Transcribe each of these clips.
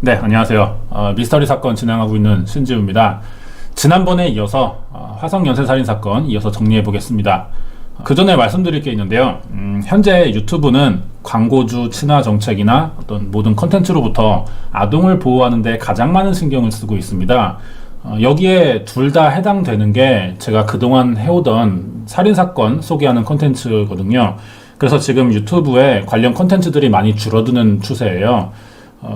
네, 안녕하세요. 미스터리 사건 진행하고 있는 신지우입니다. 지난번에 이어서 화성 연쇄살인 사건 이어서 정리해 보겠습니다. 그 전에 말씀드릴 게 있는데요. 현재 유튜브는 광고주 친화 정책이나 어떤 모든 컨텐츠로부터 아동을 보호하는 데 가장 많은 신경을 쓰고 있습니다. 여기에 둘 다 해당되는 게 제가 그동안 해오던 살인사건 소개하는 컨텐츠거든요. 그래서 지금 유튜브에 관련 컨텐츠들이 많이 줄어드는 추세예요.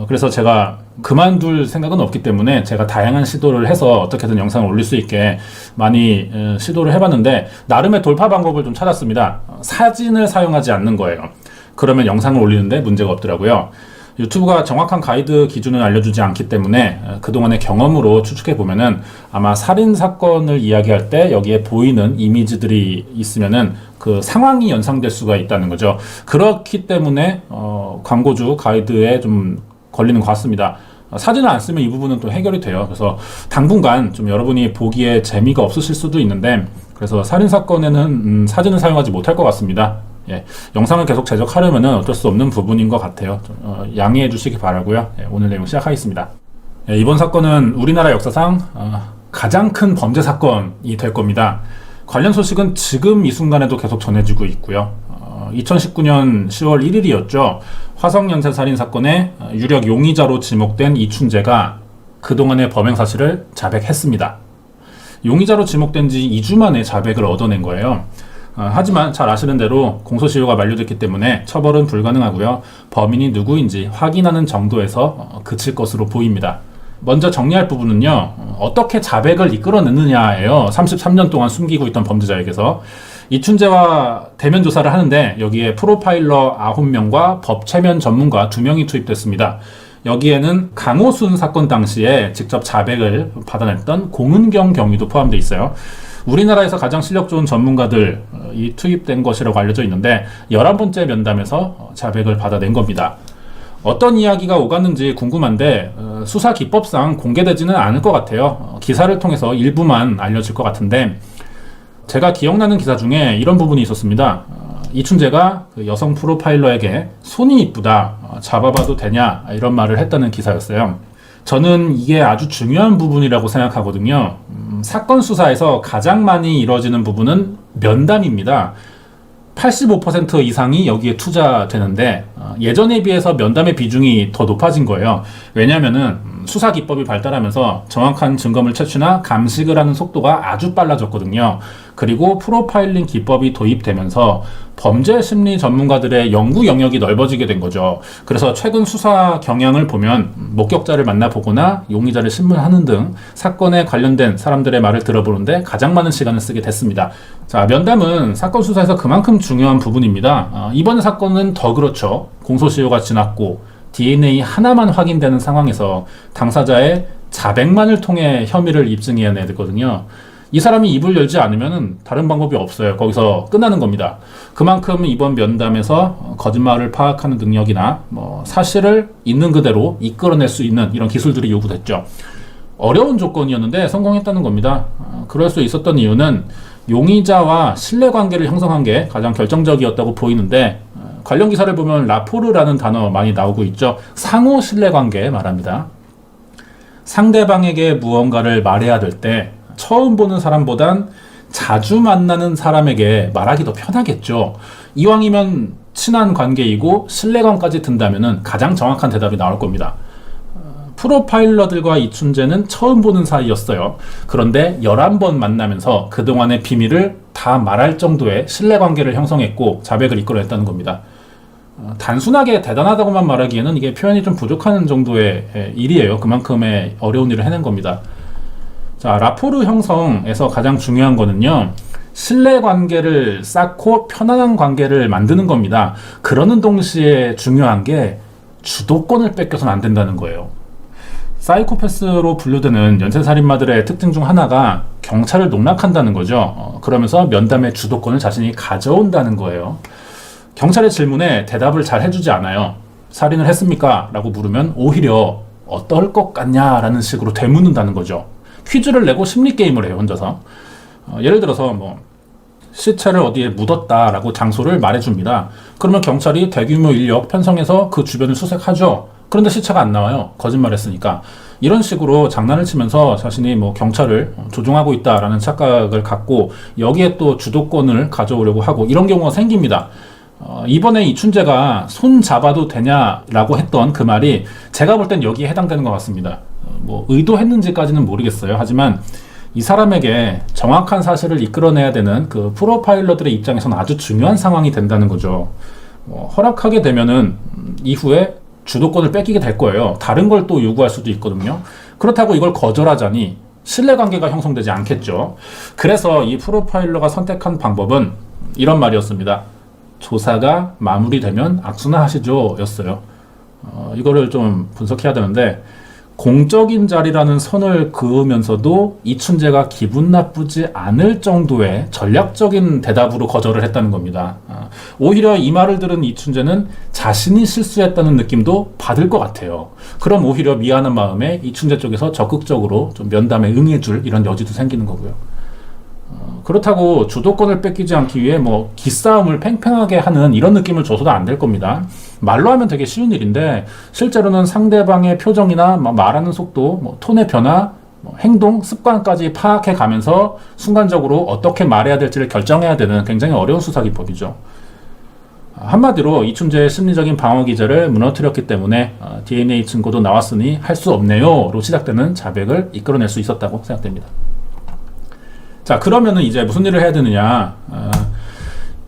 그래서 제가 그만둘 생각은 없기 때문에 제가 다양한 시도를 해서 어떻게든 영상을 올릴 수 있게 많이 시도를 해봤는데 나름의 돌파 방법을 좀 찾았습니다. 사진을 사용하지 않는 거예요. 그러면 영상을 올리는데 문제가 없더라고요. 유튜브가 정확한 가이드 기준을 알려주지 않기 때문에 그동안의 경험으로 추측해보면은 아마 살인사건을 이야기할 때 여기에 보이는 이미지들이 있으면은 그 상황이 연상될 수가 있다는 거죠. 그렇기 때문에 광고주 가이드에 좀 걸리는 것 같습니다. 사진을 안 쓰면 이 부분은 또 해결이 돼요. 그래서 당분간 좀 여러분이 보기에 재미가 없으실 수도 있는데 그래서 살인사건에는 사진을 사용하지 못할 것 같습니다. 예, 영상을 계속 제작하려면 어쩔 수 없는 부분인 것 같아요. 양해해 주시기 바라고요. 예, 오늘 내용 시작하겠습니다. 예, 이번 사건은 우리나라 역사상 가장 큰 범죄 사건이 될 겁니다. 관련 소식은 지금 이 순간에도 계속 전해지고 있고요. 2019년 10월 1일이었죠. 화성 연쇄 살인 사건의 유력 용의자로 지목된 이춘재가 그동안의 범행 사실을 자백했습니다. 용의자로 지목된 지 2주 만에 자백을 얻어낸 거예요. 하지만 잘 아시는 대로 공소시효가 만료됐기 때문에 처벌은 불가능하고요. 범인이 누구인지 확인하는 정도에서 그칠 것으로 보입니다. 먼저 정리할 부분은요. 어떻게 자백을 이끌어냈느냐예요. 33년 동안 숨기고 있던 범죄자에게서. 이춘재와 대면 조사를 하는데 여기에 프로파일러 9명과 법체면 전문가 2명이 투입됐습니다. 여기에는 강호순 사건 당시에 직접 자백을 받아냈던 공은경 경위도 포함되어 있어요. 우리나라에서 가장 실력 좋은 전문가들이 투입된 것이라고 알려져 있는데 11번째 면담에서 자백을 받아낸 겁니다. 어떤 이야기가 오갔는지 궁금한데 수사 기법상 공개되지는 않을 것 같아요. 기사를 통해서 일부만 알려질 것 같은데 제가 기억나는 기사 중에 이런 부분이 있었습니다. 이춘재가 그 여성 프로파일러에게 손이 이쁘다, 잡아봐도 되냐 이런 말을 했다는 기사였어요. 저는 이게 아주 중요한 부분이라고 생각하거든요. 사건 수사에서 가장 많이 이루어지는 부분은 면담입니다. 85% 이상이 여기에 투자되는데 예전에 비해서 면담의 비중이 더 높아진 거예요. 왜냐하면은 수사 기법이 발달하면서 정확한 증거물 채취나 감식을 하는 속도가 아주 빨라졌거든요. 그리고 프로파일링 기법이 도입되면서 범죄 심리 전문가들의 연구 영역이 넓어지게 된 거죠. 그래서 최근 수사 경향을 보면 목격자를 만나보거나 용의자를 신문하는 등 사건에 관련된 사람들의 말을 들어보는데 가장 많은 시간을 쓰게 됐습니다. 자, 면담은 사건 수사에서 그만큼 중요한 부분입니다. 이번 사건은 더 그렇죠. 공소시효가 지났고 DNA 하나만 확인되는 상황에서 당사자의 자백만을 통해 혐의를 입증해야 되거든요. 이 사람이 입을 열지 않으면 다른 방법이 없어요. 거기서 끝나는 겁니다. 그만큼 이번 면담에서 거짓말을 파악하는 능력이나 사실을 있는 그대로 이끌어낼 수 있는 이런 기술들이 요구됐죠. 어려운 조건이었는데 성공했다는 겁니다. 그럴 수 있었던 이유는 용의자와 신뢰관계를 형성한 게 가장 결정적이었다고 보이는데 관련 기사를 보면 라포르라는 단어 많이 나오고 있죠. 상호 신뢰관계 말합니다. 상대방에게 무언가를 말해야 될 때 처음 보는 사람보단 자주 만나는 사람에게 말하기 더 편하겠죠. 이왕이면 친한 관계이고 신뢰감까지 든다면 가장 정확한 대답이 나올 겁니다. 프로파일러들과 이춘재는 처음 보는 사이였어요. 그런데 11번 만나면서 그동안의 비밀을 다 말할 정도의 신뢰관계를 형성했고 자백을 이끌어냈다는 겁니다. 단순하게 대단하다고만 말하기에는 이게 표현이 좀 부족한 정도의 일이에요. 그만큼의 어려운 일을 해낸 겁니다. 자, 라포르 형성에서 가장 중요한 거는요. 신뢰관계를 쌓고 편안한 관계를 만드는 겁니다. 그러는 동시에 중요한 게 주도권을 뺏겨서는 안 된다는 거예요. 사이코패스로 분류되는 연쇄살인마들의 특징 중 하나가 경찰을 농락한다는 거죠. 그러면서 면담의 주도권을 자신이 가져온다는 거예요. 경찰의 질문에 대답을 잘 해주지 않아요. 살인을 했습니까? 라고 물으면 오히려 어떨 것 같냐? 라는 식으로 되묻는다는 거죠. 퀴즈를 내고 심리게임을 해요, 혼자서. 예를 들어서 시체를 어디에 묻었다라고 장소를 말해줍니다. 그러면 경찰이 대규모 인력 편성해서 그 주변을 수색하죠. 그런데 시체가 안 나와요. 거짓말했으니까. 이런 식으로 장난을 치면서 자신이 뭐 경찰을 조종하고 있다라는 착각을 갖고 여기에 또 주도권을 가져오려고 하고 이런 경우가 생깁니다. 이번에 이춘재가 손 잡아도 되냐라고 했던 그 말이 제가 볼 땐 여기에 해당되는 것 같습니다. 뭐 의도했는지까지는 모르겠어요. 하지만 이 사람에게 정확한 사실을 이끌어내야 되는 그 프로파일러들의 입장에서는 아주 중요한 상황이 된다는 거죠. 허락하게 되면은 이후에 주도권을 뺏기게 될 거예요. 다른 걸 또 요구할 수도 있거든요. 그렇다고 이걸 거절하자니 신뢰관계가 형성되지 않겠죠. 그래서 이 프로파일러가 선택한 방법은 이런 말이었습니다. 조사가 마무리되면 악순환하시죠 였어요. 이거를 좀 분석해야 되는데 공적인 자리라는 선을 그으면서도 이춘재가 기분 나쁘지 않을 정도의 전략적인 대답으로 거절을 했다는 겁니다. 오히려 이 말을 들은 이춘재는 자신이 실수했다는 느낌도 받을 것 같아요. 그럼 오히려 미안한 마음에 이춘재 쪽에서 적극적으로 좀 면담에 응해줄 이런 여지도 생기는 거고요. 그렇다고 주도권을 뺏기지 않기 위해 뭐 기싸움을 팽팽하게 하는 이런 느낌을 줘서도 안 될 겁니다. 말로 하면 되게 쉬운 일인데 실제로는 상대방의 표정이나 말하는 속도, 톤의 변화, 행동, 습관까지 파악해 가면서 순간적으로 어떻게 말해야 될지를 결정해야 되는 굉장히 어려운 수사 기법이죠. 한마디로 이춘재의 심리적인 방어 기제를 무너뜨렸기 때문에 DNA 증거도 나왔으니 할 수 없네요로 시작되는 자백을 이끌어낼 수 있었다고 생각됩니다. 자, 그러면은 이제 무슨 일을 해야 되느냐.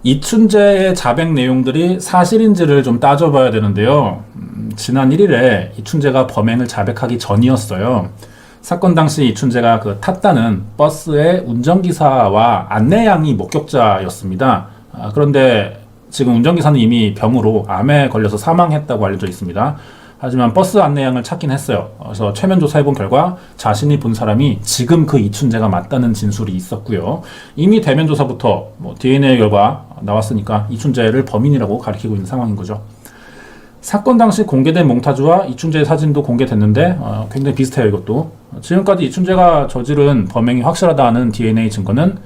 이춘재의 자백 내용들이 사실인지를 좀 따져봐야 되는데요. 지난 1일에 이춘재가 범행을 자백하기 전이었어요. 사건 당시 이춘재가 탔다는 버스의 운전기사와 안내양이 목격자였습니다. 그런데 지금 운전기사는 이미 병으로 암에 걸려서 사망했다고 알려져 있습니다. 하지만 버스 안내양을 찾긴 했어요. 그래서 최면 조사해본 결과 자신이 본 사람이 지금 그 이춘재가 맞다는 진술이 있었고요. 이미 대면 조사부터 DNA 결과 나왔으니까 이춘재를 범인이라고 가리키고 있는 상황인 거죠. 사건 당시 공개된 몽타주와 이춘재의 사진도 공개됐는데 굉장히 비슷해요. 이것도 지금까지 이춘재가 저지른 범행이 확실하다는 DNA 증거는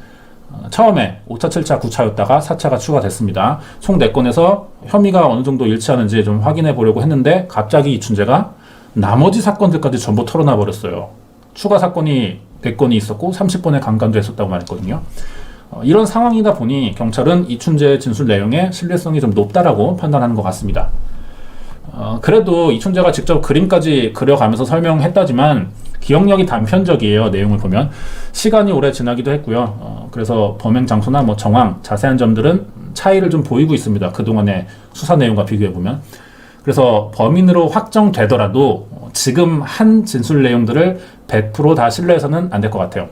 처음에 5차, 7차, 9차였다가 4차가 추가됐습니다. 총 4건에서 혐의가 어느 정도 일치하는지 좀 확인해 보려고 했는데 갑자기 이춘재가 나머지 사건들까지 전부 털어놔 버렸어요. 추가 사건이 100건이 있었고 30번의 강간도 했었다고 말했거든요. 이런 상황이다 보니 경찰은 이춘재의 진술 내용에 신뢰성이 좀 높다라고 판단하는 것 같습니다. 그래도 이춘재가 직접 그림까지 그려가면서 설명했다지만 기억력이 단편적이에요. 내용을 보면 시간이 오래 지나기도 했고요. 그래서 범행 장소나 정황, 자세한 점들은 차이를 좀 보이고 있습니다. 그동안의 수사 내용과 비교해보면. 그래서 범인으로 확정되더라도 지금 한 진술 내용들을 100% 다 신뢰해서는 안 될 것 같아요.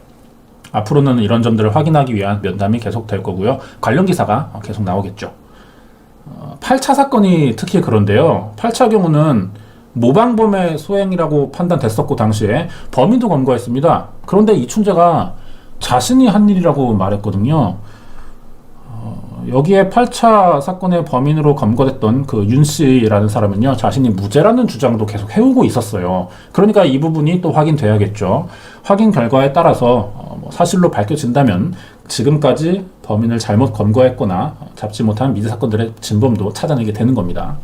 앞으로는 이런 점들을 확인하기 위한 면담이 계속 될 거고요. 관련 기사가 계속 나오겠죠. 8차 사건이 특히 그런데요. 8차 경우는 모방범의 소행이라고 판단됐었고 당시에 범인도 검거했습니다. 그런데 이춘재가 자신이 한 일이라고 말했거든요. 여기에 8차 사건의 범인으로 검거됐던 그 윤씨라는 사람은요, 자신이 무죄라는 주장도 계속 해오고 있었어요. 그러니까 이 부분이 또 확인돼야겠죠. 확인 결과에 따라서 사실로 밝혀진다면 지금까지 범인을 잘못 검거했거나 잡지 못한 미제 사건들의 진범도 찾아내게 되는 겁니다.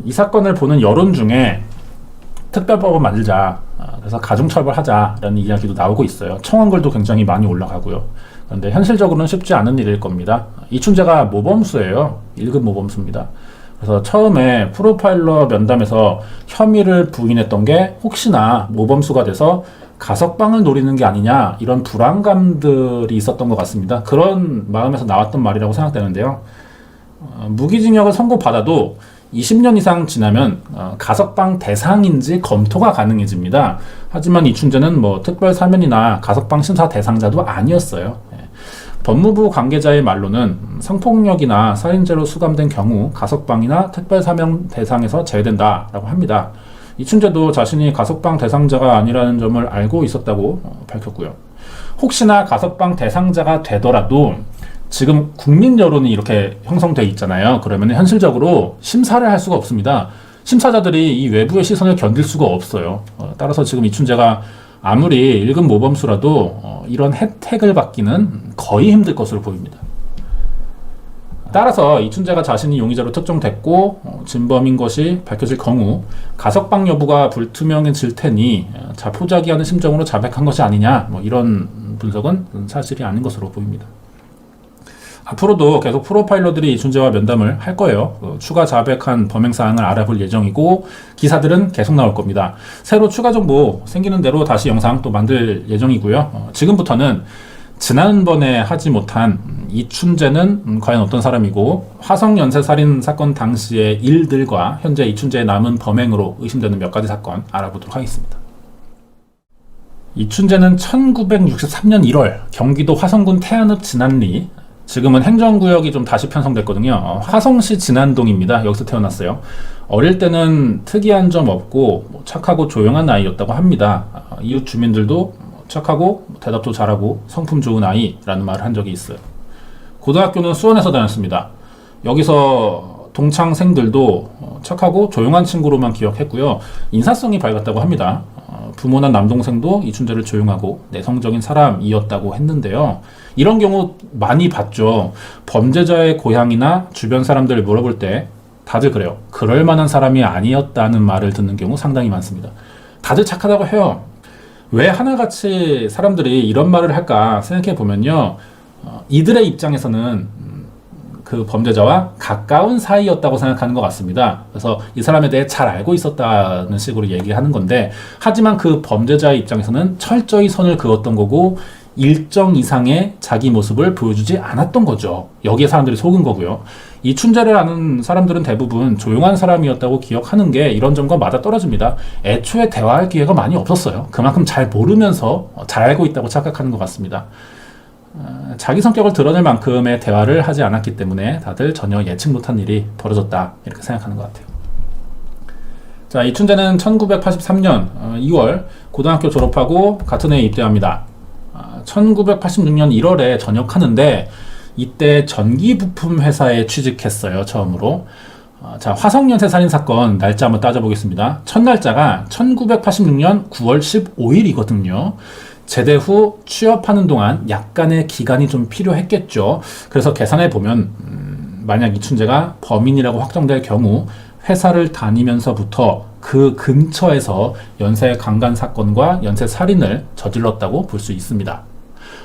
이 사건을 보는 여론 중에 특별법을 만들자, 그래서 가중처벌하자라는 이야기도 나오고 있어요. 청원글도 굉장히 많이 올라가고요. 그런데 현실적으로는 쉽지 않은 일일 겁니다. 이춘재가 모범수예요. 1급 모범수입니다. 그래서 처음에 프로파일러 면담에서 혐의를 부인했던 게 혹시나 모범수가 돼서 가석방을 노리는 게 아니냐, 이런 불안감들이 있었던 것 같습니다. 그런 마음에서 나왔던 말이라고 생각되는데요. 무기징역을 선고받아도 20년 이상 지나면 가석방 대상인지 검토가 가능해집니다. 하지만 이춘재는 특별 사면이나 가석방 심사 대상자도 아니었어요. 법무부 관계자의 말로는 성폭력이나 살인죄로 수감된 경우 가석방이나 특별 사면 대상에서 제외된다라고 합니다. 이춘재도 자신이 가석방 대상자가 아니라는 점을 알고 있었다고 밝혔고요. 혹시나 가석방 대상자가 되더라도 지금 국민 여론이 이렇게 형성되어 있잖아요. 그러면 현실적으로 심사를 할 수가 없습니다. 심사자들이 이 외부의 시선을 견딜 수가 없어요. 따라서 지금 이춘재가 아무리 1급 모범수라도 이런 혜택을 받기는 거의 힘들 것으로 보입니다. 따라서 이춘재가 자신이 용의자로 특정됐고 진범인 것이 밝혀질 경우 가석방 여부가 불투명해질 테니 자포자기하는 심정으로 자백한 것이 아니냐, 이런 분석은 사실이 아닌 것으로 보입니다. 앞으로도 계속 프로파일러들이 이춘재와 면담을 할 거예요. 추가 자백한 범행 사항을 알아볼 예정이고 기사들은 계속 나올 겁니다. 새로 추가 정보 생기는 대로 다시 영상 또 만들 예정이고요. 지금부터는 지난번에 하지 못한 이춘재는 과연 어떤 사람이고 화성 연쇄살인 사건 당시의 일들과 현재 이춘재의 남은 범행으로 의심되는 몇 가지 사건 알아보도록 하겠습니다. 이춘재는 1963년 1월 경기도 화성군 태안읍 진안리, 지금은 행정구역이 좀 다시 편성됐거든요. 화성시 진안동입니다. 여기서 태어났어요. 어릴 때는 특이한 점 없고 착하고 조용한 아이였다고 합니다. 이웃 주민들도 착하고 대답도 잘하고 성품 좋은 아이라는 말을 한 적이 있어요. 고등학교는 수원에서 다녔습니다. 여기서 동창생들도 착하고 조용한 친구로만 기억했고요. 인사성이 밝았다고 합니다. 부모나 남동생도 이춘재를 조용하고 내성적인 사람이었다고 했는데요. 이런 경우 많이 봤죠. 범죄자의 고향이나 주변 사람들을 물어볼 때 다들 그래요. 그럴 만한 사람이 아니었다는 말을 듣는 경우 상당히 많습니다. 다들 착하다고 해요. 왜 하나같이 사람들이 이런 말을 할까 생각해 보면요. 이들의 입장에서는 그 범죄자와 가까운 사이였다고 생각하는 것 같습니다. 그래서 이 사람에 대해 잘 알고 있었다는 식으로 얘기하는 건데, 하지만 그 범죄자의 입장에서는 철저히 선을 그었던 거고 일정 이상의 자기 모습을 보여주지 않았던 거죠. 여기에 사람들이 속은 거고요. 이춘재를 아는 사람들은 대부분 조용한 사람이었다고 기억하는 게 이런 점과 맞아떨어집니다. 애초에 대화할 기회가 많이 없었어요. 그만큼 잘 모르면서 잘 알고 있다고 착각하는 것 같습니다. 자기 성격을 드러낼 만큼의 대화를 하지 않았기 때문에 다들 전혀 예측 못한 일이 벌어졌다, 이렇게 생각하는 것 같아요. 자, 이춘재는 1983년 2월 고등학교 졸업하고 같은 해에 입대합니다. 1986년 1월에 전역하는데 이때 전기부품 회사에 취직했어요. 처음으로. 자, 화성 연쇄살인 사건 날짜 한번 따져보겠습니다. 첫 날짜가 1986년 9월 15일이거든요. 제대 후 취업하는 동안 약간의 기간이 좀 필요했겠죠. 그래서 계산해 보면 만약 이춘재가 범인이라고 확정될 경우 회사를 다니면서부터 그 근처에서 연쇄 강간 사건과 연쇄 살인을 저질렀다고 볼 수 있습니다.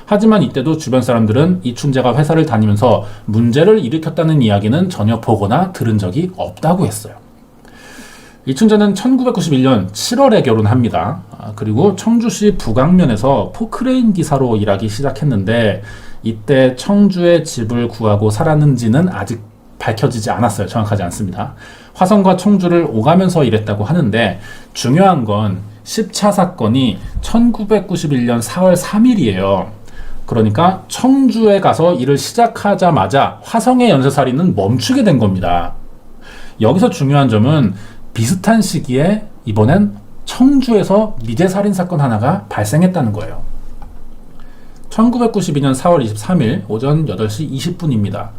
하지만 이때도 주변 사람들은 이춘재가 회사를 다니면서 문제를 일으켰다는 이야기는 전혀 보거나 들은 적이 없다고 했어요. 이춘재는 1991년 7월에 결혼합니다. 그리고 청주시 북앙면에서 포크레인 기사로 일하기 시작했는데 이때 청주에 집을 구하고 살았는지는 아직 밝혀지지 않았어요. 정확하지 않습니다. 화성과 청주를 오가면서 일했다고 하는데 중요한 건 10차 사건이 1991년 4월 3일이에요. 그러니까 청주에 가서 일을 시작하자마자 화성의 연쇄살인은 멈추게 된 겁니다. 여기서 중요한 점은 비슷한 시기에 이번엔 청주에서 미제 살인 사건 하나가 발생했다는 거예요. 1992년 4월 23일 오전 8시 20분입니다.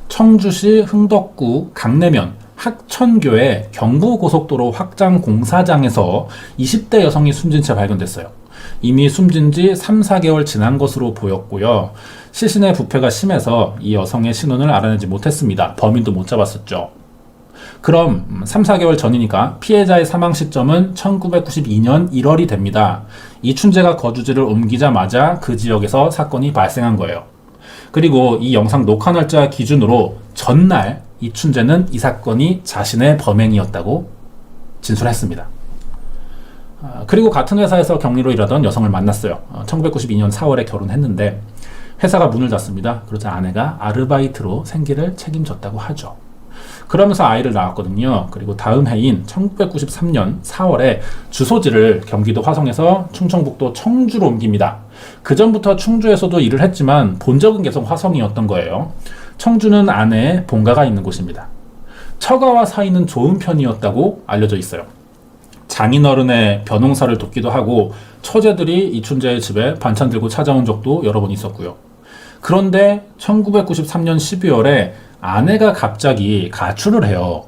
청주시 흥덕구 강내면 학천교의 경부고속도로 확장 공사장에서 20대 여성이 숨진 채 발견됐어요. 이미 숨진 지 3, 4개월 지난 것으로 보였고요. 시신의 부패가 심해서 이 여성의 신원을 알아내지 못했습니다. 범인도 못 잡았었죠. 그럼 3, 4개월 전이니까 피해자의 사망 시점은 1992년 1월이 됩니다. 이춘재가 거주지를 옮기자마자 그 지역에서 사건이 발생한 거예요. 그리고 이 영상 녹화 날짜 기준으로 전날 이춘재는 이 사건이 자신의 범행이었다고 진술했습니다. 그리고 같은 회사에서 격리로 일하던 여성을 만났어요. 1992년 4월에 결혼했는데 회사가 문을 닫습니다. 그러자 아내가 아르바이트로 생계를 책임졌다고 하죠. 그러면서 아이를 낳았거든요. 그리고 다음 해인 1993년 4월에 주소지를 경기도 화성에서 충청북도 청주로 옮깁니다. 그 전부터 충주에서도 일을 했지만 본 적은 계속 화성이었던 거예요. 청주는 아내의 본가가 있는 곳입니다. 처가와 사이는 좋은 편이었다고 알려져 있어요. 장인어른의 벼농사를 돕기도 하고 처제들이 이춘재의 집에 반찬 들고 찾아온 적도 여러 번 있었고요. 그런데 1993년 12월에 아내가 갑자기 가출을 해요.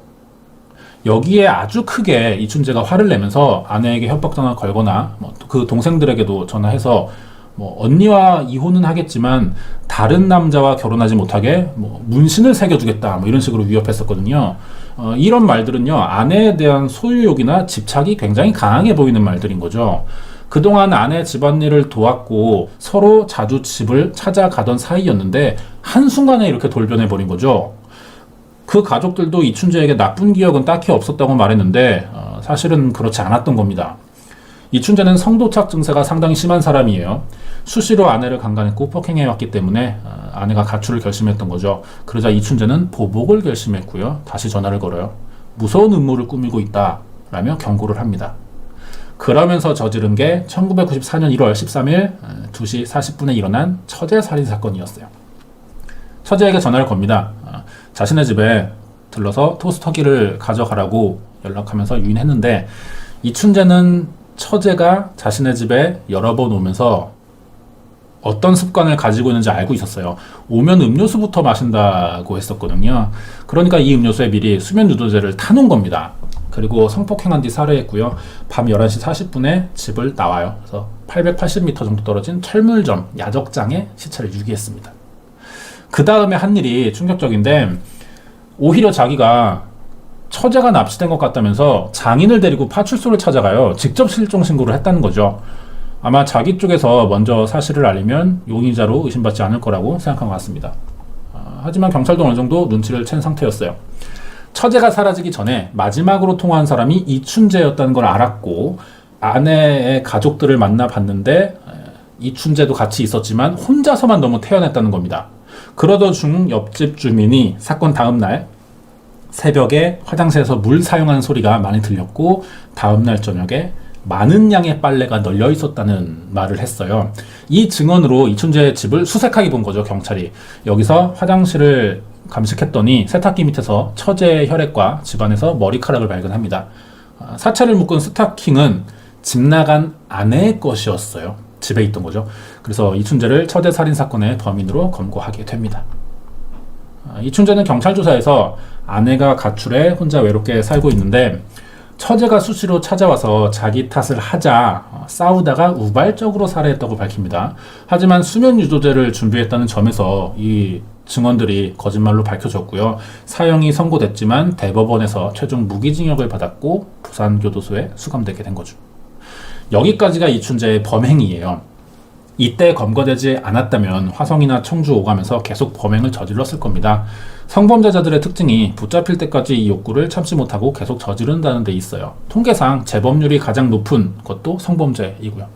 여기에 아주 크게 이춘재가 화를 내면서 아내에게 협박전화 걸거나 그 동생들에게도 전화해서 뭐 언니와 이혼은 하겠지만 다른 남자와 결혼하지 못하게 뭐 문신을 새겨주겠다 뭐 이런 식으로 위협했었거든요. 이런 말들은요, 아내에 대한 소유욕이나 집착이 굉장히 강하게 보이는 말들인 거죠. 그동안 아내 집안일을 도왔고 서로 자주 집을 찾아가던 사이였는데 한순간에 이렇게 돌변해버린 거죠. 그 가족들도 이춘재에게 나쁜 기억은 딱히 없었다고 말했는데 사실은 그렇지 않았던 겁니다. 이춘재는 성도착 증세가 상당히 심한 사람이에요. 수시로 아내를 강간했고 폭행해왔기 때문에 아내가 가출을 결심했던 거죠. 그러자 이춘재는 보복을 결심했고요. 다시 전화를 걸어요. 무서운 음모를 꾸미고 있다 라며 경고를 합니다. 그러면서 저지른 게 1994년 1월 13일 2시 40분에 일어난 처제 살인 사건이었어요. 처제에게 전화를 겁니다. 자신의 집에 들러서 토스터기를 가져가라고 연락하면서 유인했는데 이춘재는 처제가 자신의 집에 여러 번 오면서 어떤 습관을 가지고 있는지 알고 있었어요. 오면 음료수부터 마신다고 했었거든요. 그러니까 이 음료수에 미리 수면 유도제를 타놓은 겁니다. 그리고 성폭행한 뒤 살해했고요. 밤 11시 40분에 집을 나와요. 그래서 880m 정도 떨어진 철물점 야적장에 시체를 유기했습니다. 그 다음에 한 일이 충격적인데, 오히려 자기가 처제가 납치된 것 같다면서 장인을 데리고 파출소를 찾아가요. 직접 실종 신고를 했다는 거죠. 아마 자기 쪽에서 먼저 사실을 알리면 용의자로 의심받지 않을 거라고 생각한 것 같습니다. 하지만 경찰도 어느 정도 눈치를 챈 상태였어요. 처제가 사라지기 전에 마지막으로 통화한 사람이 이춘재였다는 걸 알았고, 아내의 가족들을 만나봤는데 이춘재도 같이 있었지만 혼자서만 너무 태연했다는 겁니다. 그러던 중 옆집 주민이 사건 다음 날 새벽에 화장실에서 물 사용하는 소리가 많이 들렸고, 다음날 저녁에 많은 양의 빨래가 널려 있었다는 말을 했어요. 이 증언으로 이춘재의 집을 수색하게 본 거죠, 경찰이. 여기서 화장실을 감식했더니 세탁기 밑에서 처제의 혈액과 집안에서 머리카락을 발견합니다. 사체를 묶은 스타킹은 집 나간 아내의 것이었어요. 집에 있던 거죠. 그래서 이춘재를 처제 살인 사건의 범인으로 검거하게 됩니다. 이춘재는 경찰 조사에서 아내가 가출해 혼자 외롭게 살고 있는데, 처제가 수시로 찾아와서 자기 탓을 하자 싸우다가 우발적으로 살해했다고 밝힙니다. 하지만 수면 유도제를 준비했다는 점에서 이 증언들이 거짓말로 밝혀졌고요. 사형이 선고됐지만 대법원에서 최종 무기징역을 받았고 부산교도소에 수감되게 된 거죠. 여기까지가 이춘재의 범행이에요. 이때 검거되지 않았다면 화성이나 청주 오가면서 계속 범행을 저질렀을 겁니다. 성범죄자들의 특징이 붙잡힐 때까지 이 욕구를 참지 못하고 계속 저지른다는 데 있어요. 통계상 재범률이 가장 높은 것도 성범죄이고요.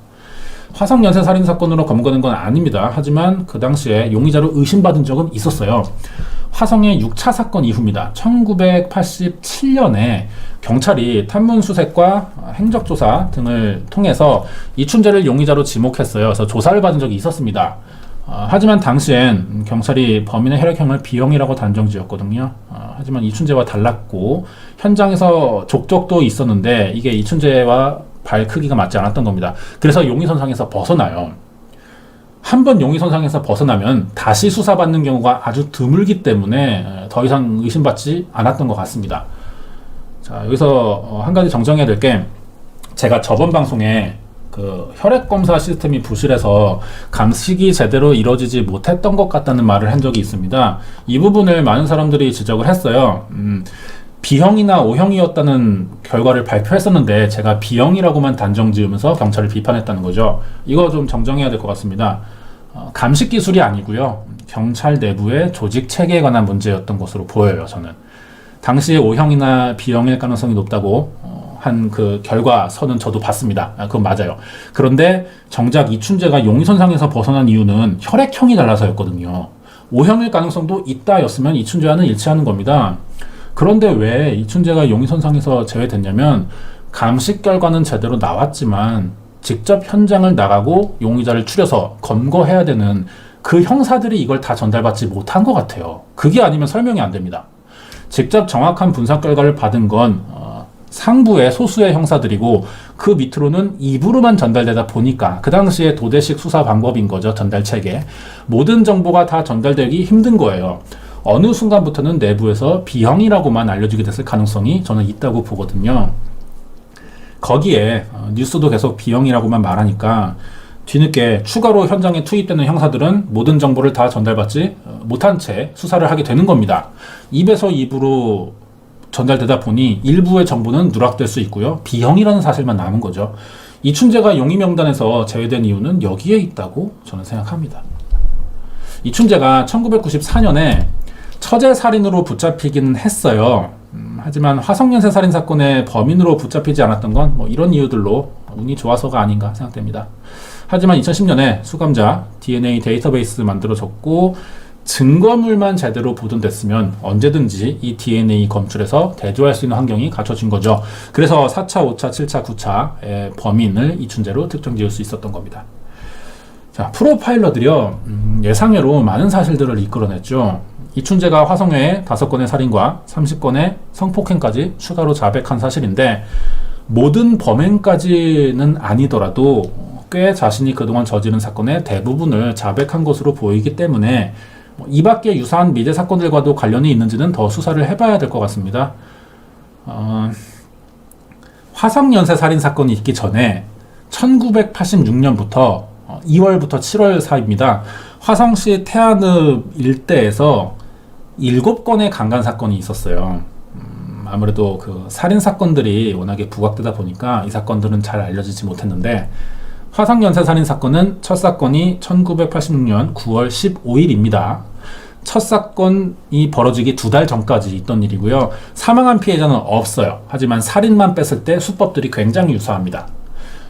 화성 연쇄 살인 사건으로 검거된 건 아닙니다. 하지만 그 당시에 용의자로 의심받은 적은 있었어요. 화성의 6차 사건 이후입니다. 1987년에 경찰이 탐문 수색과 행적조사 등을 통해서 이춘재를 용의자로 지목했어요. 그래서 조사를 받은 적이 있었습니다. 하지만 당시엔 경찰이 범인의 혈액형을 B형이라고 단정지었거든요. 하지만 이춘재와 달랐고 현장에서 족적도 있었는데 이게 이춘재와 발 크기가 맞지 않았던 겁니다. 그래서 용의선상에서 벗어나요. 한번 용의선상에서 벗어나면 다시 수사받는 경우가 아주 드물기 때문에 더 이상 의심받지 않았던 것 같습니다. 자, 여기서 한 가지 정정해야 될 게, 제가 저번 방송에 그 혈액검사 시스템이 부실해서 감식이 제대로 이루어지지 못했던 것 같다는 말을 한 적이 있습니다. 이 부분을 많은 사람들이 지적을 했어요. B형이나 O형이었다는 결과를 발표했었는데 제가 B형이라고만 단정 지으면서 경찰을 비판했다는 거죠. 이거 좀 정정해야 될 것 같습니다. 감식 기술이 아니고요. 경찰 내부의 조직 체계에 관한 문제였던 것으로 보여요, 저는. 당시 O형이나 B형일 가능성이 높다고 한 그 결과서는 저도 봤습니다. 그건 맞아요. 그런데 정작 이춘재가 용의선상에서 벗어난 이유는 혈액형이 달라서였거든요. O형일 가능성도 있다였으면 이춘재와는 일치하는 겁니다. 그런데 왜 이춘재가 용의선상에서 제외됐냐면, 감식 결과는 제대로 나왔지만 직접 현장을 나가고 용의자를 추려서 검거해야 되는 그 형사들이 이걸 다 전달받지 못한 것 같아요. 그게 아니면 설명이 안 됩니다. 직접 정확한 분석 결과를 받은 건 상부의 소수의 형사들이고, 그 밑으로는 입으로만 전달되다 보니까 그 당시에 도대식 수사 방법인 거죠. 전달 체계. 모든 정보가 다 전달되기 힘든 거예요. 어느 순간부터는 내부에서 B형이라고만 알려지게 됐을 가능성이 저는 있다고 보거든요. 거기에 뉴스도 계속 B형이라고만 말하니까 뒤늦게 추가로 현장에 투입되는 형사들은 모든 정보를 다 전달받지 못한 채 수사를 하게 되는 겁니다. 입에서 입으로 전달되다 보니 일부의 정보는 누락될 수 있고요. 비형이라는 사실만 남은 거죠. 이춘재가 용의 명단에서 제외된 이유는 여기에 있다고 저는 생각합니다. 이춘재가 1994년에 처제 살인으로 붙잡히긴 했어요. 하지만 화성연쇄 살인 사건의 범인으로 붙잡히지 않았던 건 뭐 이런 이유들로 운이 좋아서가 아닌가 생각됩니다. 하지만 2010년에 수감자 DNA 데이터베이스 만들어졌고 증거물만 제대로 보존됐으면 언제든지 이 DNA 검출해서 대조할 수 있는 환경이 갖춰진 거죠. 그래서 4차, 5차, 7차, 9차의 범인을 이춘재로 특정지을 수 있었던 겁니다. 자, 프로파일러들이요, 예상외로 많은 사실들을 이끌어냈죠. 이춘재가 화성회에 5건의 살인과 30건의 성폭행까지 추가로 자백한 사실인데, 모든 범행까지는 아니더라도 꽤 자신이 그동안 저지른 사건의 대부분을 자백한 것으로 보이기 때문에 이 밖에 유사한 미제 사건들과도 관련이 있는지는 더 수사를 해봐야 될 것 같습니다. 화성연쇄 살인 사건이 있기 전에 1986년부터 2월부터 7월 사이입니다. 화성시 태안읍 일대에서 7건의 강간 사건이 있었어요. 아무래도 그 살인 사건들이 워낙에 부각되다 보니까 이 사건들은 잘 알려지지 못했는데, 화성연쇄 살인 사건은 첫 사건이 1986년 9월 15일입니다. 첫 사건이 벌어지기 2달 전까지 있던 일이고요. 사망한 피해자는 없어요. 하지만 살인만 뺐을 때 수법들이 굉장히 유사합니다.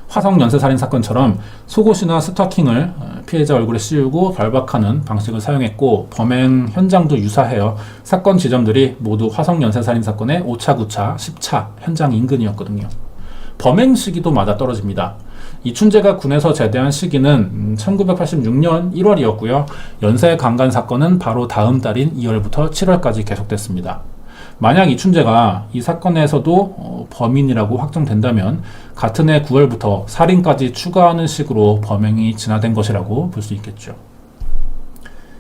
화성 연쇄 살인 사건처럼 속옷이나 스토킹을 피해자 얼굴에 씌우고 결박하는 방식을 사용했고, 범행 현장도 유사해요. 사건 지점들이 모두 화성 연쇄 살인 사건의 5차, 9차, 10차 현장 인근이었거든요. 범행 시기도 맞아떨어집니다. 이춘재가 군에서 제대한 시기는 1986년 1월이었고요. 연쇄 강간 사건은 바로 다음 달인 2월부터 7월까지 계속됐습니다. 만약 이춘재가 이 사건에서도 범인이라고 확정된다면 같은 해 9월부터 살인까지 추가하는 식으로 범행이 진화된 것이라고 볼 수 있겠죠.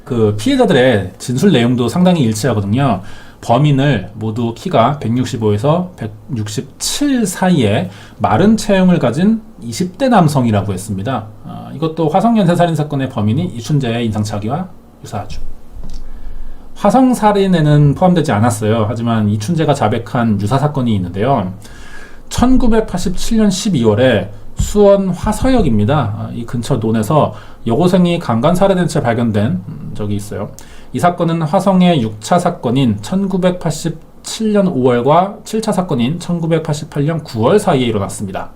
그 피해자들의 진술 내용도 상당히 일치하거든요. 범인을 모두 키가 165에서 167 사이에 마른 체형을 가진 20대 남성이라고 했습니다. 이것도 화성연쇄 살인 사건의 범인이 이춘재의 인상착의와 유사하죠. 화성살인에는 포함되지 않았어요. 하지만 이춘재가 자백한 유사 사건이 있는데요. 1987년 12월에 수원 화서역입니다. 이 근처 논에서 여고생이 강간 살해된 채 발견된 적이 있어요. 이 사건은 화성의 6차 사건인 1987년 5월과 7차 사건인 1988년 9월 사이에 일어났습니다.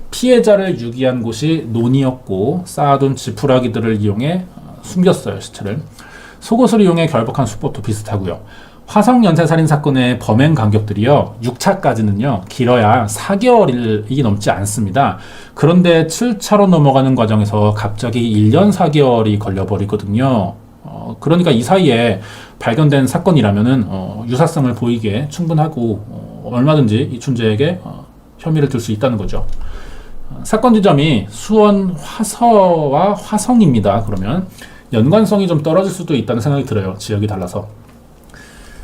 피해자를 유기한 곳이 논이었고 쌓아둔 지푸라기들을 이용해 숨겼어요, 시체를. 속옷을 이용해 결박한 수법도 비슷하고요. 화성 연쇄 살인 사건의 범행 간격들이요, 6차까지는요 길어야 4개월이 넘지 않습니다. 그런데 7차로 넘어가는 과정에서 갑자기 1년 4개월이 걸려버리거든요. 그러니까 이 사이에 발견된 사건이라면은 유사성을 보이기에 충분하고 얼마든지 이춘재에게 혐의를 들 수 있다는 거죠. 사건 지점이 수원 화서와 화성입니다. 그러면 연관성이 좀 떨어질 수도 있다는 생각이 들어요. 지역이 달라서.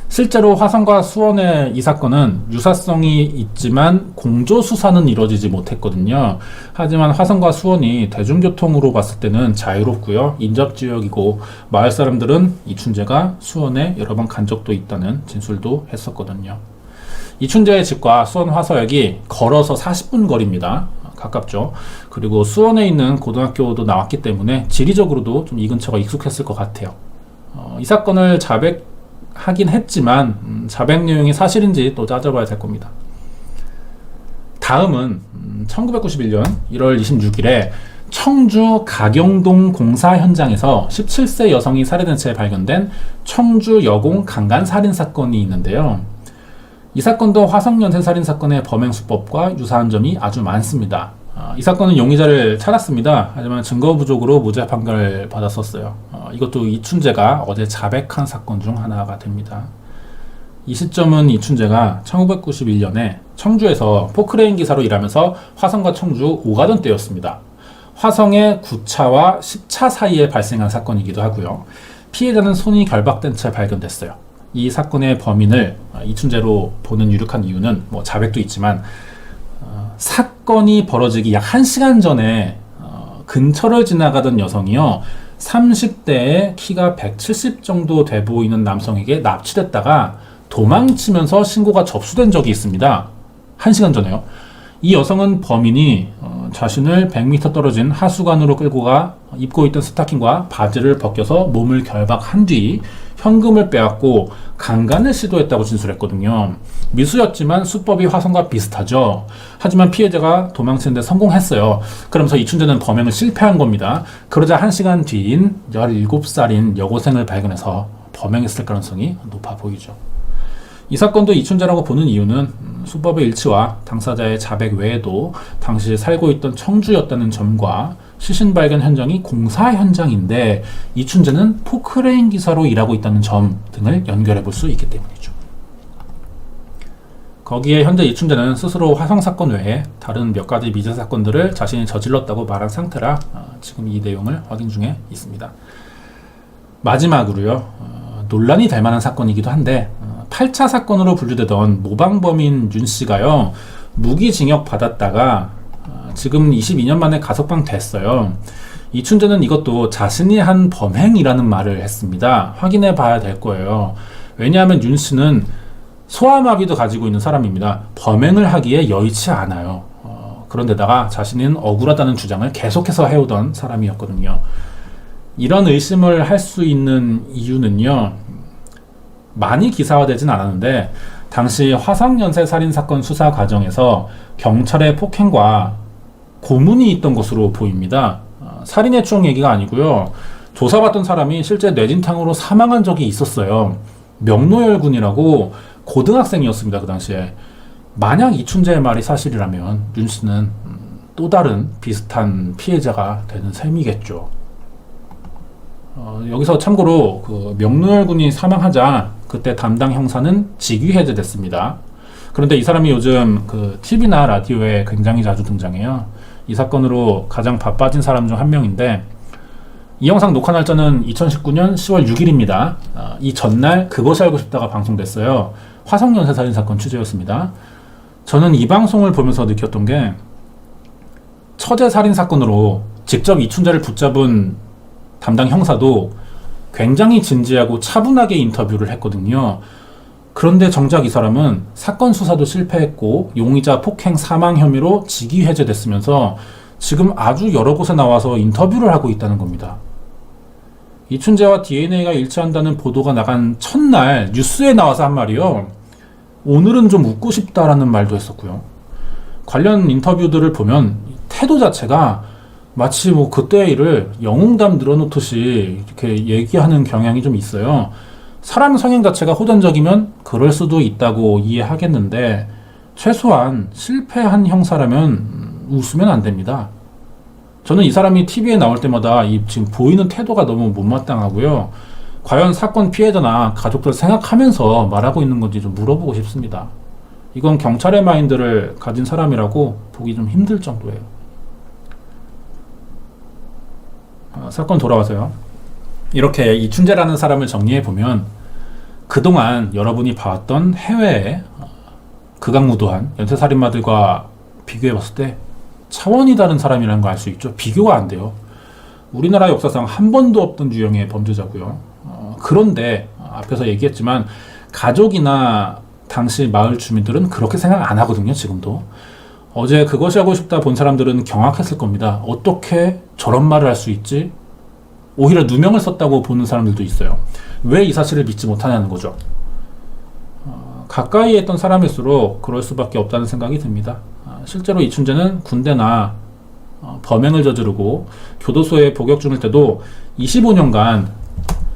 실제로 화성과 수원의 이 사건은 유사성이 있지만 공조 수사는 이루어지지 못했거든요. 하지만 화성과 수원이 대중교통으로 봤을 때는 자유롭고요. 인접지역이고 마을 사람들은 이춘재가 수원에 여러 번 간 적도 있다는 진술도 했었거든요. 이춘재의 집과 수원 화서역이 걸어서 40분 거리입니다. 가깝죠. 그리고 수원에 있는 고등학교도 나왔기 때문에 지리적으로도 좀 이 근처가 익숙했을 것 같아요. 이 사건을 자백하긴 했지만 자백 내용이 사실인지 또 따져봐야 될 겁니다. 다음은 1991년 1월 26일에 청주 가경동 공사 현장에서 17세 여성이 살해된 채 발견된 청주 여공 강간 살인 사건이 있는데요. 이 사건도 화성연쇄 살인 사건의 범행 수법과 유사한 점이 아주 많습니다. 이 사건은 용의자를 찾았습니다. 하지만 증거 부족으로 무죄 판결을 받았었어요. 이것도 이춘재가 어제 자백한 사건 중 하나가 됩니다. 이 시점은 이춘재가 1991년에 청주에서 포크레인 기사로 일하면서 화성과 청주 오가던 때였습니다. 화성의 9차와 10차 사이에 발생한 사건이기도 하고요. 피해자는 손이 결박된 채 발견됐어요. 이 사건의 범인을 이춘재로 보는 유력한 이유는 뭐 자백도 있지만 사건이 벌어지기 약 1시간 전에 근처를 지나가던 여성이요, 30대에 키가 170 정도 돼 보이는 남성에게 납치됐다가 도망치면서 신고가 접수된 적이 있습니다. 1시간 전에요. 이 여성은 범인이 자신을 100m 떨어진 하수관으로 끌고 가 입고 있던 스타킹과 바지를 벗겨서 몸을 결박한 뒤 현금을 빼앗고 강간을 시도했다고 진술했거든요. 미수였지만 수법이 화성과 비슷하죠. 하지만 피해자가 도망치는데 성공했어요. 그러면서 이춘재는 범행을 실패한 겁니다. 그러자 1시간 뒤인 17살인 여고생을 발견해서 범행했을 가능성이 높아 보이죠. 이 사건도 이춘재라고 보는 이유는 수법의 일치와 당사자의 자백 외에도 당시 살고 있던 청주였다는 점과 시신 발견 현장이 공사 현장인데 이춘재는 포크레인 기사로 일하고 있다는 점 등을 연결해 볼 수 있기 때문이죠. 거기에 현재 이춘재는 스스로 화성 사건 외에 다른 몇 가지 미제 사건들을 자신이 저질렀다고 말한 상태라 지금 이 내용을 확인 중에 있습니다. 마지막으로요, 논란이 될 만한 사건이기도 한데 8차 사건으로 분류되던 모방범인 윤씨가요, 무기징역 받았다가 지금 22년 만에 가석방 됐어요. 이춘재는 이것도 자신이 한 범행이라는 말을 했습니다. 확인해 봐야 될 거예요. 왜냐하면 윤씨는 소아마비도 가지고 있는 사람입니다. 범행을 하기에 여의치 않아요. 그런데다가 자신은 억울하다는 주장을 계속해서 해오던 사람이었거든요. 이런 의심을 할 수 있는 이유는요, 많이 기사화되진 않았는데 당시 화성연쇄살인사건 수사 과정에서 경찰의 폭행과 고문이 있던 것으로 보입니다. 살인의 추억 얘기가 아니고요, 조사받던 사람이 실제 뇌진탕으로 사망한 적이 있었어요. 명노열 군이라고 고등학생이었습니다. 그 당시에. 만약 이춘재의 말이 사실이라면 윤씨는 또 다른 비슷한 피해자가 되는 셈이겠죠. 여기서 참고로 그 명노열 군이 사망하자 그때 담당 형사는 직위 해제됐습니다. 그런데 이 사람이 요즘 그 TV나 라디오에 굉장히 자주 등장해요. 이 사건으로 가장 바빠진 사람 중 한 명인데, 이 영상 녹화 날짜는 2019년 10월 6일입니다. 이 전날 그것이 알고 싶다가 방송됐어요. 화성연쇄살인사건 취재였습니다. 저는 이 방송을 보면서 느꼈던 게, 처제살인사건으로 직접 이춘재를 붙잡은 담당 형사도 굉장히 진지하고 차분하게 인터뷰를 했거든요. 그런데 정작 이 사람은 사건 수사도 실패했고 용의자 폭행 사망 혐의로 직위 해제됐으면서 지금 아주 여러 곳에 나와서 인터뷰를 하고 있다는 겁니다. 이춘재와 DNA가 일치한다는 보도가 나간 첫날 뉴스에 나와서 한 말이요, 오늘은 좀 웃고 싶다라는 말도 했었고요. 관련 인터뷰들을 보면 태도 자체가 마치 뭐 그때의 일을 영웅담 늘어놓듯이 이렇게 얘기하는 경향이 좀 있어요. 사람 성향 자체가 호전적이면 그럴 수도 있다고 이해하겠는데, 최소한 실패한 형사라면 웃으면 안 됩니다. 저는 이 사람이 TV에 나올 때마다 이 지금 보이는 태도가 너무 못마땅하고요. 과연 사건 피해자나 가족들 생각하면서 말하고 있는 건지 좀 물어보고 싶습니다. 이건 경찰의 마인드를 가진 사람이라고 보기 좀 힘들 정도예요. 사건 돌아와서요. 이렇게 이춘재라는 사람을 정리해보면 그동안 여러분이 봐왔던 해외의 극악무도한 연쇄살인마들과 비교해봤을 때 차원이 다른 사람이라는 걸 알 수 있죠. 비교가 안 돼요. 우리나라 역사상 한 번도 없던 유형의 범죄자고요. 그런데 앞에서 얘기했지만 가족이나 당시 마을 주민들은 그렇게 생각 안 하거든요. 지금도. 어제 그것이 하고 싶다 본 사람들은 경악했을 겁니다. 어떻게 저런 말을 할 수 있지? 오히려 누명을 썼다고 보는 사람들도 있어요. 왜 이 사실을 믿지 못하냐는 거죠. 가까이 했던 사람일수록 그럴 수밖에 없다는 생각이 듭니다. 실제로 이춘재는 군대나 범행을 저지르고 교도소에 복역 중일 때도 25년간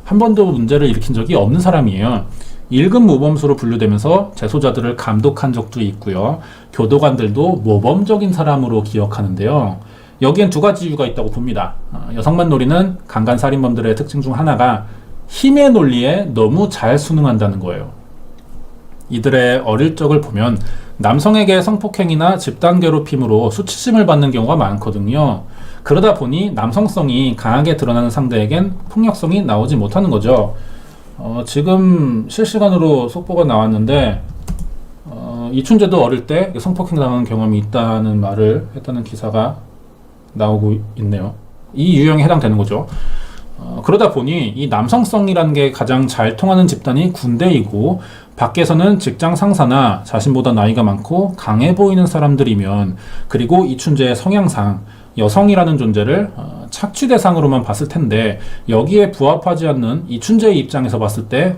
한 번도 문제를 일으킨 적이 없는 사람이에요. 1급 모범수로 분류되면서 재소자들을 감독한 적도 있고요. 교도관들도 모범적인 사람으로 기억하는데요. 여기엔 두 가지 이유가 있다고 봅니다. 여성만 노리는 강간살인범들의 특징 중 하나가 힘의 논리에 너무 잘 순응한다는 거예요. 이들의 어릴 적을 보면 남성에게 성폭행이나 집단 괴롭힘으로 수치심을 받는 경우가 많거든요. 그러다 보니 남성성이 강하게 드러나는 상대에겐 폭력성이 나오지 못하는 거죠. 지금 실시간으로 속보가 나왔는데 이춘재도 어릴 때 성폭행 당한 경험이 있다는 말을 했다는 기사가 나오고 있네요. 이 유형에 해당되는 거죠. 그러다 보니 이 남성성이라는 게 가장 잘 통하는 집단이 군대이고, 밖에서는 직장 상사나 자신보다 나이가 많고 강해 보이는 사람들이면, 그리고 이춘재의 성향상 여성이라는 존재를 착취 대상으로만 봤을 텐데, 여기에 부합하지 않는 이춘재의 입장에서 봤을 때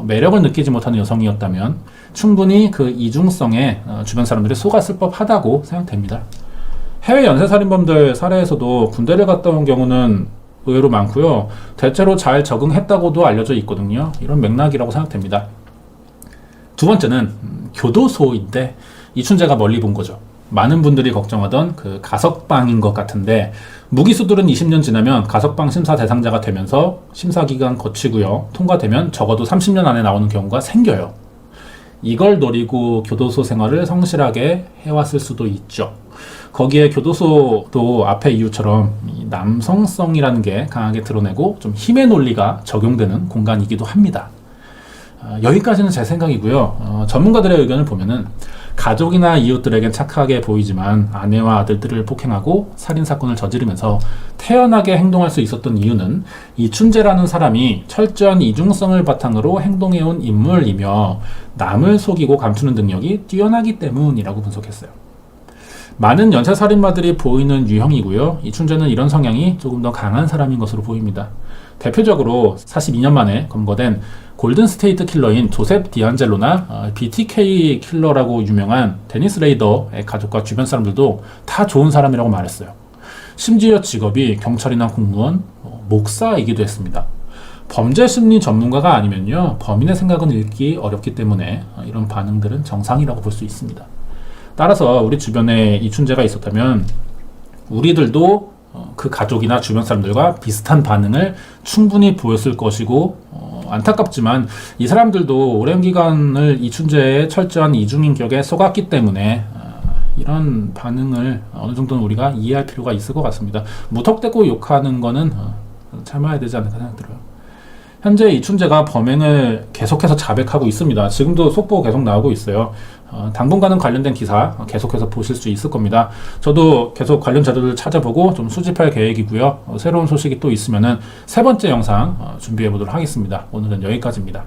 매력을 느끼지 못하는 여성이었다면 충분히 그 이중성에 주변 사람들이 속았을 법하다고 생각됩니다. 해외 연쇄살인범들 사례에서도 군대를 갔다 온 경우는 의외로 많고요. 대체로 잘 적응했다고도 알려져 있거든요. 이런 맥락이라고 생각됩니다. 두 번째는 교도소인데 이춘재가 멀리 본 거죠. 많은 분들이 걱정하던 그 가석방인 것 같은데, 무기수들은 20년 지나면 가석방 심사 대상자가 되면서 심사기간 거치고요. 통과되면 적어도 30년 안에 나오는 경우가 생겨요. 이걸 노리고 교도소 생활을 성실하게 해왔을 수도 있죠. 거기에 교도소도 앞의 이유처럼 이 남성성이라는 게 강하게 드러내고 좀 힘의 논리가 적용되는 공간이기도 합니다. 여기까지는 제 생각이고요. 전문가들의 의견을 보면은 가족이나 이웃들에겐 착하게 보이지만 아내와 아들들을 폭행하고 살인사건을 저지르면서 태연하게 행동할 수 있었던 이유는 이춘재라는 사람이 철저한 이중성을 바탕으로 행동해온 인물이며 남을 속이고 감추는 능력이 뛰어나기 때문이라고 분석했어요. 많은 연쇄살인마들이 보이는 유형이고요. 이춘재는 이런 성향이 조금 더 강한 사람인 것으로 보입니다. 대표적으로 42년 만에 검거된 골든스테이트 킬러인 조셉 디안젤로나 BTK 킬러라고 유명한 데니스 레이더의 가족과 주변 사람들도 다 좋은 사람이라고 말했어요. 심지어 직업이 경찰이나 공무원, 목사이기도 했습니다. 범죄 심리 전문가가 아니면요, 범인의 생각은 읽기 어렵기 때문에 이런 반응들은 정상이라고 볼 수 있습니다. 따라서 우리 주변에 이춘재가 있었다면 우리들도 그 가족이나 주변 사람들과 비슷한 반응을 충분히 보였을 것이고, 안타깝지만 이 사람들도 오랜 기간을 이춘재의 철저한 이중인격에 속았기 때문에 이런 반응을 어느 정도는 우리가 이해할 필요가 있을 것 같습니다. 무턱대고 욕하는 거는 참아야 되지 않을까 생각 들어요. 현재 이춘재가 범행을 계속해서 자백하고 있습니다. 지금도 속보 계속 나오고 있어요. 당분간은 관련된 기사 계속해서 보실 수 있을 겁니다. 저도 계속 관련 자료를 찾아보고 좀 수집할 계획이고요. 새로운 소식이 또 있으면은 세 번째 영상 준비해 보도록 하겠습니다. 오늘은 여기까지입니다.